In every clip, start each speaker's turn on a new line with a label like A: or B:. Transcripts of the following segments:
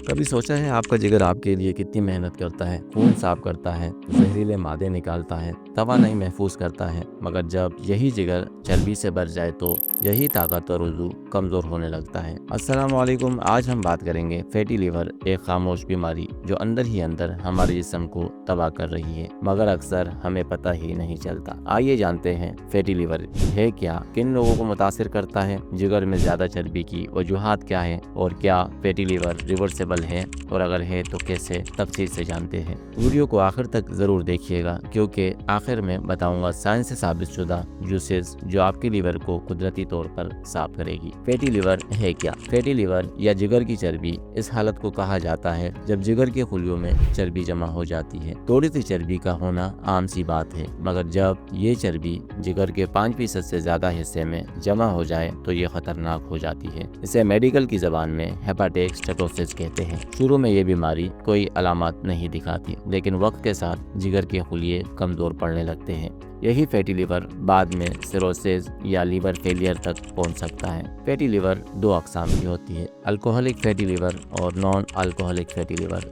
A: کبھی سوچا ہے آپ کا جگر آپ کے لیے کتنی محنت کرتا ہے، خون صاف کرتا ہے، زہریلے مادے نکالتا ہے، توانائی محفوظ کرتا ہے، مگر جب یہی جگر چربی سے بھر جائے تو یہی طاقت اور عضو کمزور ہونے لگتا ہے۔ السلام علیکم، آج ہم بات کریں گے فیٹی لیور، ایک خاموش بیماری جو اندر ہی اندر ہمارے جسم کو تباہ کر رہی ہے، مگر اکثر ہمیں پتہ ہی نہیں چلتا۔ آئیے جانتے ہیں فیٹی لیور ہے کیا، کن لوگوں کو متاثر کرتا ہے، جگر میں زیادہ چربی کی وجوہات کیا ہیں، اور کیا فیٹی لیور ریورسیبل ہے، اور اگر ہے تو کیسے، تفصیل سے جانتے ہیں۔ ویڈیو کو آخر تک ضرور دیکھیے گا، کیونکہ آخر میں بتاؤں گا سائنس سے ثابت شدہ جوسز جو آپ کے لیور کو قدرتی طور پر صاف کرے گی۔ فیٹی لیور ہے کیا؟ فیٹی لیور یا جگر کی چربی اس حالت کو کہا جاتا ہے جب جگر کے خلیوں میں چربی جمع ہو جاتی ہے۔ تھوڑی سی چربی کا ہونا عام سی بات ہے، مگر جب یہ چربی جگر کے 5% سے زیادہ حصے میں جمع ہو جائے تو یہ خطرناک ہو جاتی ہے۔ اسے میڈیکل کی زبان میں ہیپاٹک اسٹیٹوسس کہتے ہیں۔ شروع میں یہ بیماری کوئی علامات نہیں دکھاتی، لیکن وقت کے ساتھ جگر کے خلیے کمزور پڑنے لگتے ہیں۔ یہی فیٹی لیور بعد میں سیروسس یا لیور فیلئر تک پہنچ سکتا ہے۔ فیٹی لیور دو اقسام کی ہوتی ہے، الکوہولک فیٹی لیور اور نان الکوہولک فیٹی لیور۔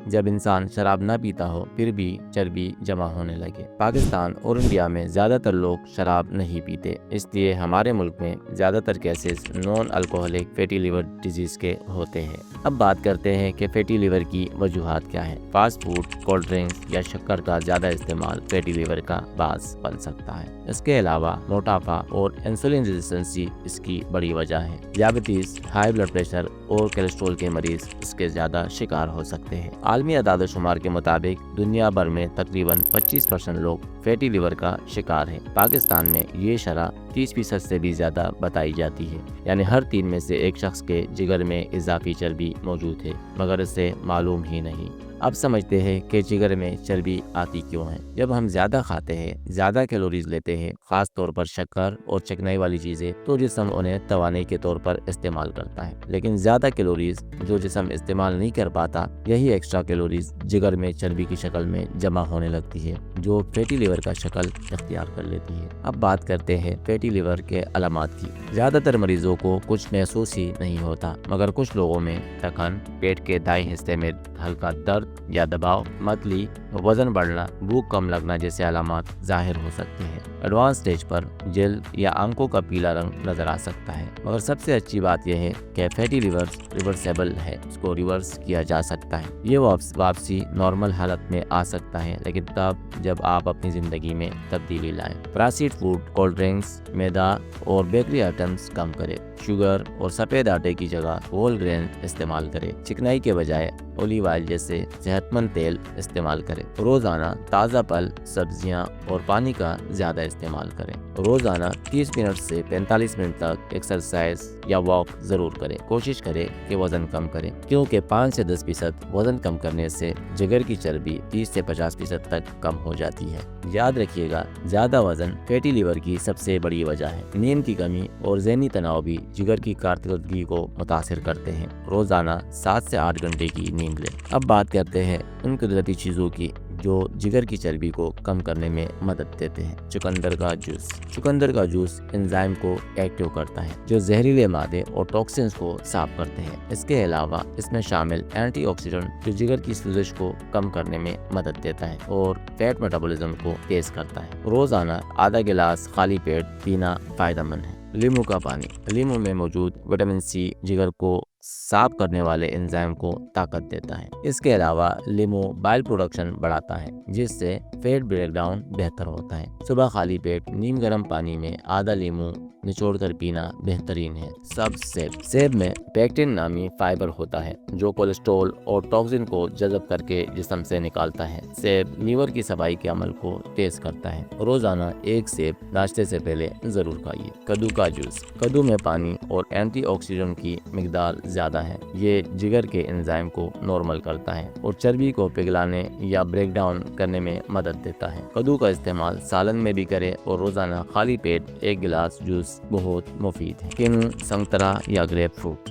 A: جب انسان شراب نہ پیتا ہو پھر بھی چربی جمع ہونے لگے۔ پاکستان اور انڈیا میں زیادہ تر لوگ شراب نہیں پیتے، اس لیے ہمارے ملک میں زیادہ تر cases non alcoholic fatty liver disease کے ہوتے ہیں۔ اب بات کرتے ہیں کہ فیٹی لیور کی وجوہات کیا ہیں۔ فاسٹ فوڈ، کولڈ ڈرنکس یا شکر کا زیادہ استعمال فیٹی لیور کا باعث بن سکتا ہے۔ اس کے علاوہ موٹاپا اور انسولین ریزسٹنسی اس کی بڑی وجہ ہے۔ ذیابیطس، ہائی بلڈ پریشر اور کولیسٹرول کے مریض اس کے زیادہ شکار ہو سکتے ہیں۔ عالمی اعداد و شمار کے مطابق دنیا بھر میں تقریباً 25% لوگ فیٹی لیور کا شکار ہیں۔ پاکستان میں یہ شرح 30% سے بھی زیادہ بتائی جاتی ہے، یعنی ہر 3 میں سے ایک شخص کے جگر میں اضافی چربی موجود ہے، مگر اسے معلوم ہی نہیں۔ اب سمجھتے ہیں کہ جگر میں چربی آتی کیوں ہے۔ جب ہم زیادہ کھاتے ہیں، زیادہ کیلوریز لیتے ہیں، خاص طور پر شکر اور چکنائی والی چیزیں، تو جسم انہیں توانائی کے طور پر استعمال کرتا ہے۔ لیکن زیادہ کیلوریز جو جسم استعمال نہیں کر پاتا، یہی ایکسٹرا کیلوریز جگر میں چربی کی شکل میں جمع ہونے لگتی ہے، جو فیٹی لیور کا شکل اختیار کر لیتی ہے۔ اب بات کرتے ہیں فیٹی لیور کے علامات کی۔ زیادہ تر مریضوں کو کچھ محسوس ہی نہیں ہوتا، مگر کچھ لوگوں میں تھکن، پیٹ کے دائیں حصے میں ہلکا درد یا دباؤ، متلی، وزن بڑھنا، بھوک کم لگنا جیسے علامات ظاہر ہو سکتے ہیں۔ ایڈوانس سٹیج پر جلد یا آنکھوں کا پیلا رنگ نظر آ سکتا ہے، مگر سب سے اچھی بات یہ ہے کہ فیٹی لیور ریورسیبل ہے، اس کو ریورس کیا جا سکتا ہے۔ یہ واپسی نارمل حالت میں آ سکتا ہے، لیکن تب جب آپ اپنی زندگی میں تبدیلی لائیں۔ پراسیڈ فوڈ، کولڈ ڈرنکس، میدا اور بیکری آئٹمز کم کریں۔ شوگر اور سفید آٹے کی جگہ ہول گرین استعمال کریں۔ چکنائی کے بجائے اولیو آئل جیسے صحت مند تیل استعمال کریں۔ روزانہ تازہ پھل، سبزیاں اور پانی کا زیادہ استعمال کریں۔ روزانہ 30 منٹ سے 45 منٹ تک ایکسرسائز یا واک ضرور کریں۔ کوشش کریں کہ وزن کم کریں، کیونکہ 5 سے 10% وزن کم کرنے سے جگر کی چربی 30 سے 50% تک کم ہو جاتی ہے۔ یاد رکھیے گا، زیادہ وزن فیٹی لیور کی سب سے بڑی وجہ ہے۔ نیند کی کمی اور ذہنی تناؤ بھی جگر کی کارکردگی کو متاثر کرتے ہیں۔ روزانہ 7 سے 8 گھنٹے کی نیند لیں۔ اب بات کرتے ہیں ان قدرتی چیزوں کی جو جگر کی چربی کو کم کرنے میں مدد دیتے ہیں۔ چقندر کا جوس۔ چقندر کا جوس انزائم کو ایکٹیو کرتا ہے جو زہریلے مادے اور ٹاکسنز کو صاف کرتے ہیں۔ اس کے علاوہ اس میں شامل اینٹی آکسیڈنٹ جو جگر کی سوزش کو کم کرنے میں مدد دیتا ہے اور فیٹ میٹابولزم کو تیز کرتا ہے۔ روزانہ آدھا گلاس خالی پیٹ پینا فائدہ مند ہے۔ لیمو کا پانی۔ لیمو میں موجود وٹامن سی جگر کو صاف کرنے والے انزائم کو طاقت دیتا ہے۔ اس کے علاوہ لیمو بائل پروڈکشن بڑھاتا ہے، جس سے فیٹ بریک ڈاؤن بہتر ہوتا ہے۔ صبح خالی پیٹ نیم گرم پانی میں آدھا لیمو نچوڑ کر پینا بہترین ہے۔ سیب۔ سیب میں پیکٹن نامی فائبر ہوتا ہے جو کولیسٹرول اور ٹاکسن کو جذب کر کے جسم سے نکالتا ہے۔ سیب لیور کی صفائی کے عمل کو تیز کرتا ہے۔ روزانہ ایک سیب ناشتے سے پہلے ضرور کھائیے۔ کدو کا جوس۔ کدو میں پانی اور اینٹی آکسیڈنٹ کی مقدار زیادہ ہے۔ یہ جگر کے انزائم کو نارمل کرتا ہے اور چربی کو پگھلانے یا بریک ڈاؤن کرنے میں مدد دیتا ہے۔ کدو کا استعمال سالن میں بھی کریں اور روزانہ خالی پیٹ ایک گلاس جوس بہت مفید ہے۔ کنو، سنترا یا گریپ فروٹ۔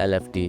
A: LFT